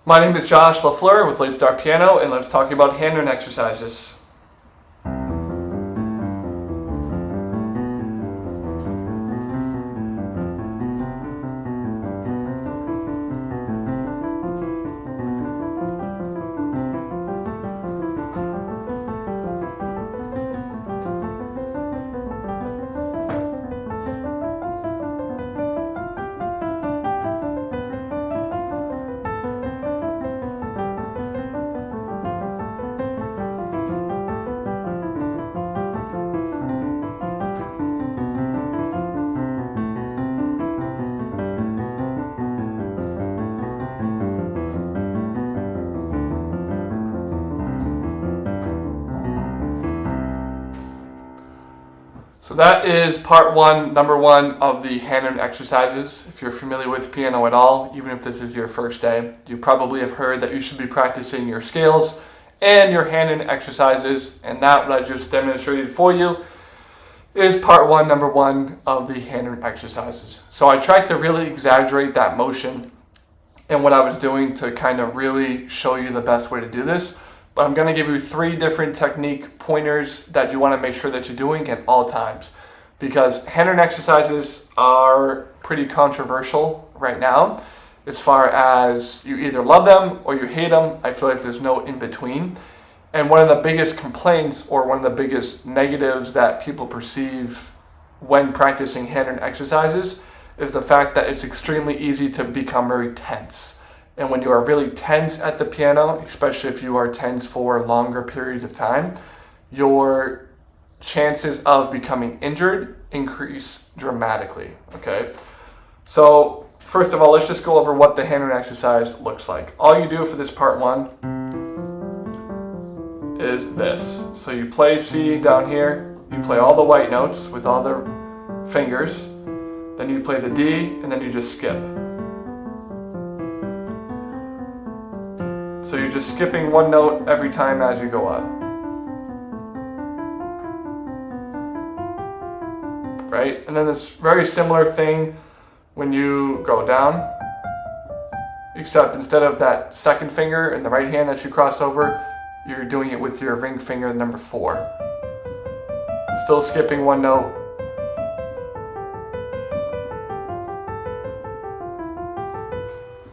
My name is Josh LaFleur with Late Start Piano, and let's talk about Hanon exercises. So that is part one, number one of the Hanon exercises. If you're familiar with piano at all, even if this is your first day, you probably have heard that you should be practicing your scales and your Hanon exercises, and that what I just demonstrated for you is part one, number one of the Hanon exercises. So I tried to really exaggerate that motion and what I was doing to kind of really show you the best way to do this. But I'm going to give you three different technique pointers that you want to make sure that you're doing at all times, because Hanon exercises are pretty controversial right now as far as you either love them or you hate them. I feel like there's no in between. And one of the biggest complaints or one of the biggest negatives that people perceive when practicing Hanon exercises is the fact that it's extremely easy to become very tense. And when you are really tense at the piano, especially if you are tense for longer periods of time, your chances of becoming injured increase dramatically, okay? So first of all, let's just go over what the Hanon exercise looks like. All you do for this part one is this. So you play C down here, you play all the white notes with all the fingers, then you play the D, and then you just skip. So you're just skipping one note every time as you go up. Right? And then it's very similar thing when you go down, except instead of that second finger in the right hand that you cross over, you're doing it with your ring finger, number 4. Still skipping one note.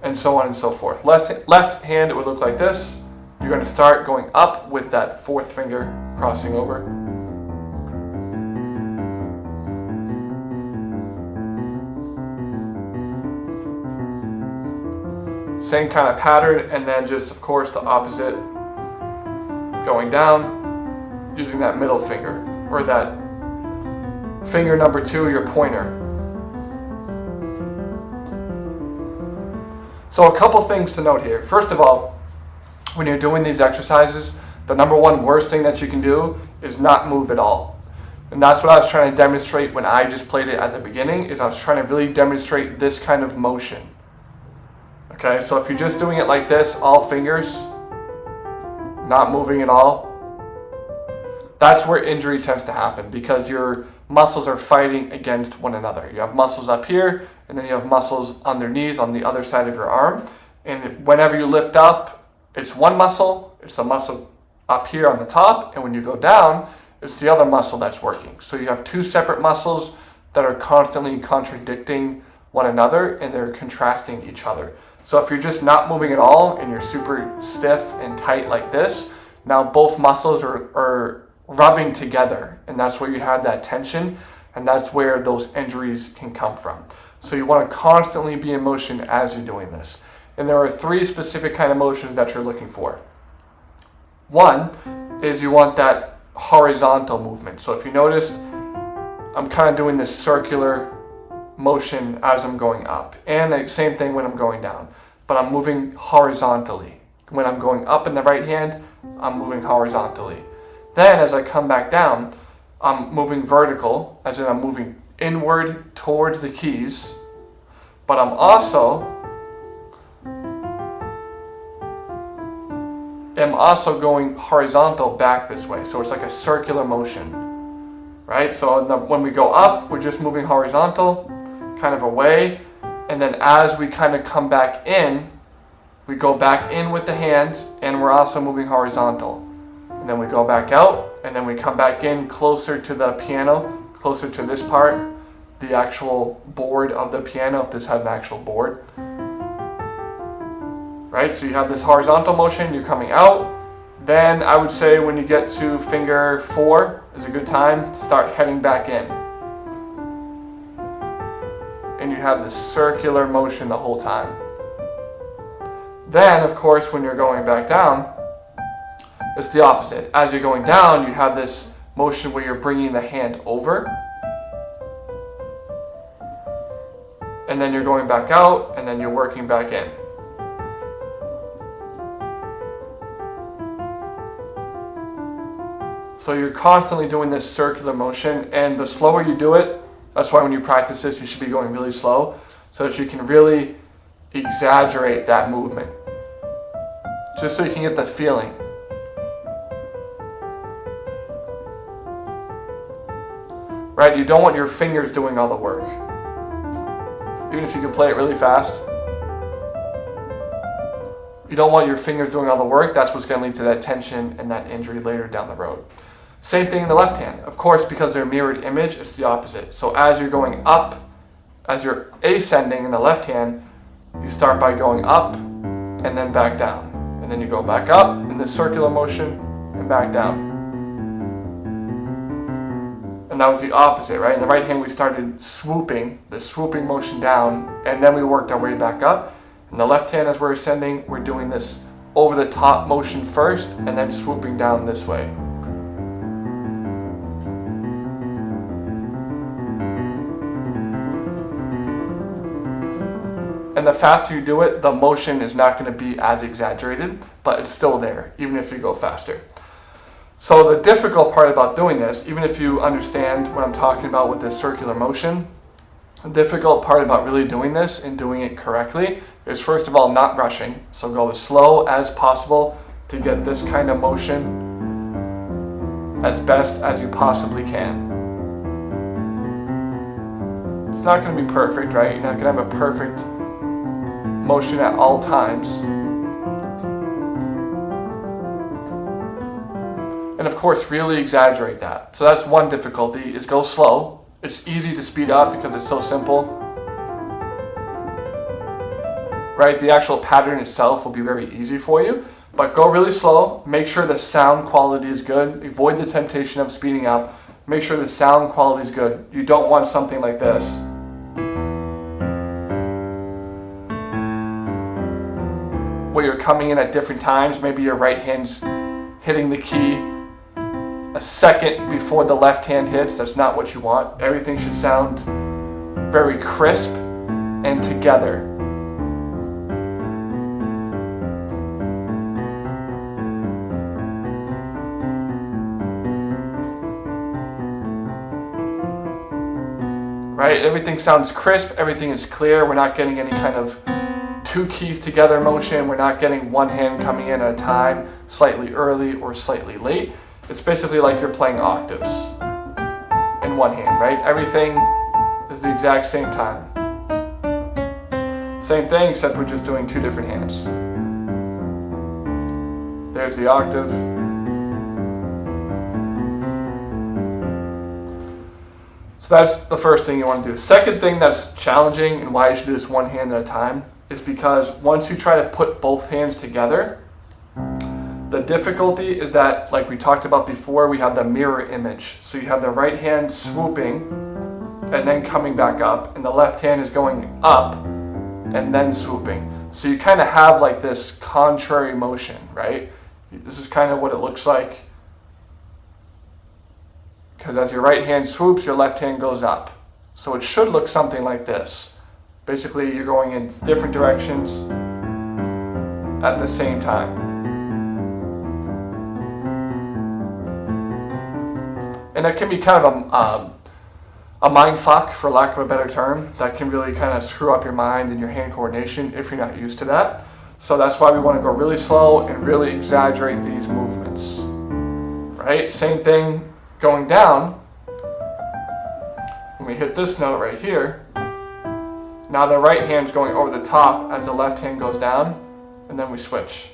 And so on and so forth. Left hand, it would look like this. You're going to start going up with that 4th finger crossing over. Same kind of pattern, and then just, of course, the opposite. Going down, using that middle finger, or that finger number 2, your pointer. So a couple things to note here. First of all, when you're doing these exercises, the number one worst thing that you can do is not move at all. And that's what I was trying to demonstrate when I just played it at the beginning, is I was trying to really demonstrate this kind of motion. Okay, so if you're just doing it like this, all fingers, not moving at all, that's where injury tends to happen, because your muscles are fighting against one another. You have muscles up here, and then you have muscles underneath on the other side of your arm. And whenever you lift up, it's one muscle, it's the muscle up here on the top, and when you go down, it's the other muscle that's working. So you have two separate muscles that are constantly contradicting one another, and they're contrasting each other. So if you're just not moving at all, and you're super stiff and tight like this, now both muscles are rubbing together, and that's where you have that tension, and that's where those injuries can come from. So you want to constantly be in motion as you're doing this. And there are 3 specific kind of motions that you're looking for. One is you want that horizontal movement. So if you noticed, I'm kind of doing this circular motion as I'm going up, and the same thing when I'm going down, but I'm moving horizontally. When I'm going up in the right hand, I'm moving horizontally. Then as I come back down, I'm moving vertical, as in I'm moving inward towards the keys, but I'm also going horizontal back this way. So it's like a circular motion, right? So when we go up, we're just moving horizontal, kind of away, and then as we kind of come back in, we go back in with the hands, and we're also moving horizontal. And then we go back out, and then we come back in closer to the piano, closer to this part, the actual board of the piano, if this had an actual board. Right, so you have this horizontal motion, you're coming out. Then I would say when you get to finger 4 is a good time to start heading back in. And you have this circular motion the whole time. Then, of course, when you're going back down, it's the opposite. As you're going down, you have this motion where you're bringing the hand over. And then you're going back out, and then you're working back in. So you're constantly doing this circular motion, and the slower you do it, that's why when you practice this, you should be going really slow, so that you can really exaggerate that movement. Just so you can get the feeling. Right? You don't want your fingers doing all the work. Even if you can play it really fast. You don't want your fingers doing all the work. That's what's going to lead to that tension and that injury later down the road. Same thing in the left hand. Of course, because they're mirrored image, it's the opposite. So as you're going up, as you're ascending in the left hand, you start by going up and then back down. And then you go back up in this circular motion and back down. And that was the opposite, right? In the right hand, we started swooping, the swooping motion down, and then we worked our way back up. In the left hand, as we're ascending, we're doing this over the top motion first, and then swooping down this way. And the faster you do it, the motion is not going to be as exaggerated, but it's still there, even if you go faster. So the difficult part about doing this, even if you understand what I'm talking about with this circular motion, the difficult part about really doing this and doing it correctly is, first of all, not rushing. So go as slow as possible to get this kind of motion as best as you possibly can. It's not going to be perfect, right? You're not going to have a perfect motion at all times. And of course, really exaggerate that. So that's one difficulty, is go slow. It's easy to speed up because it's so simple. Right? The actual pattern itself will be very easy for you. But go really slow. Make sure the sound quality is good. Avoid the temptation of speeding up. Make sure the sound quality is good. You don't want something like this. Where you're coming in at different times. Maybe your right hand's hitting the key a second before the left hand hits. That's not what you want. Everything should sound very crisp and together. Right? Everything sounds crisp. Everything is clear. We're not getting any kind of two keys together motion. We're not getting one hand coming in at a time, slightly early or slightly late. It's basically like you're playing octaves in one hand, right? Everything is the exact same time. Same thing, except we're just doing two different hands. There's the octave. So that's the first thing you want to do. Second thing that's challenging and why you should do this one hand at a time is because once you try to put both hands together, the difficulty is that, like we talked about before, we have the mirror image. So you have the right hand swooping and then coming back up, and the left hand is going up and then swooping. So you kind of have like this contrary motion, right? This is kind of what it looks like. Because as your right hand swoops, your left hand goes up. So it should look something like this. Basically, you're going in different directions at the same time. And that can be kind of a mind fuck, for lack of a better term. That can really kind of screw up your mind and your hand coordination if you're not used to that. So that's why we want to go really slow and really exaggerate these movements. Right? Same thing going down. When we hit this note right here, now the right hand's going over the top as the left hand goes down, and then we switch.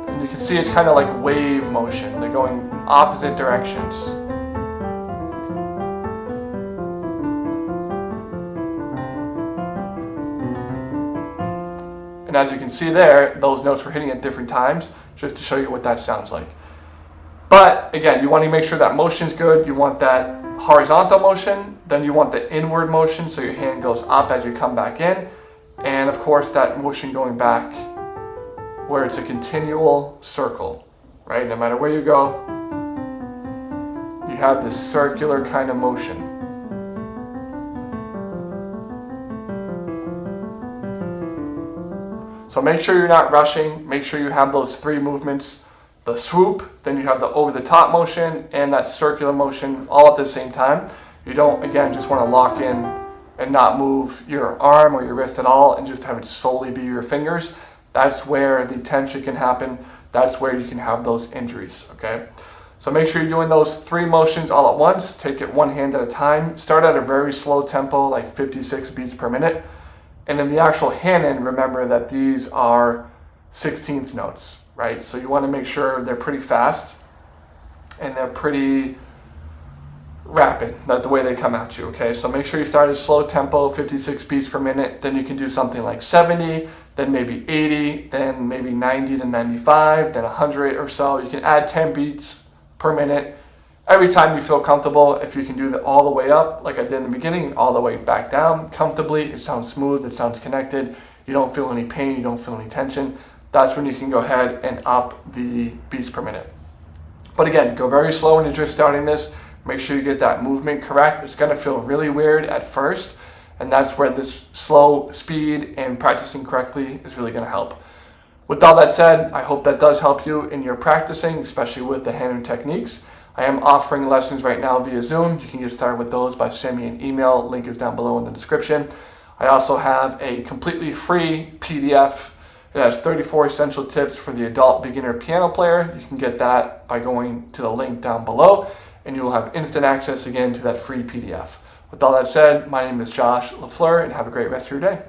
And you can see it's kind of like wave motion. They're going in opposite directions. And as you can see there, those notes were hitting at different times, just to show you what that sounds like. But again, you want to make sure that motion's good. You want that horizontal motion, then you want the inward motion, so your hand goes up as you come back in. And of course, that motion going back where it's a continual circle, right? No matter where you go, you have this circular kind of motion. So make sure you're not rushing. Make sure you have those three movements, the swoop, then you have the over the top motion and that circular motion all at the same time. You don't, again, just want to lock in and not move your arm or your wrist at all and just have it solely be your fingers. That's where the tension can happen. That's where you can have those injuries, okay? So make sure you're doing those three motions all at once. Take it one hand at a time. Start at a very slow tempo, like 56 beats per minute. And in the actual Hanon, remember that these are 16th notes, right? So you want to make sure they're pretty fast and they're pretty rapid, that's the way they come at you, okay? So make sure you start at slow tempo, 56 beats per minute, then you can do something like 70, then maybe 80, then maybe 90 to 95, then 100 or so. You can add 10 beats per minute every time you feel comfortable. If you can do that all the way up, like I did in the beginning, all the way back down comfortably, it sounds smooth, it sounds connected, you don't feel any pain, you don't feel any tension, that's when you can go ahead and up the beats per minute. But again, go very slow when you're just starting this. Make sure you get that movement correct. It's going to feel really weird at first, and that's where this slow speed and practicing correctly is really going to help. With all that said, I hope that does help you in your practicing, especially with the Hanon techniques. I am offering lessons right now via Zoom. You can get started with those by sending me an email. Link is down below in the description. I also have a completely free PDF. It has 34 essential tips for the adult beginner piano player. You can get that by going to the link down below, and you will have instant access again to that free PDF. With all that said, my name is Josh LaFleur, and have a great rest of your day.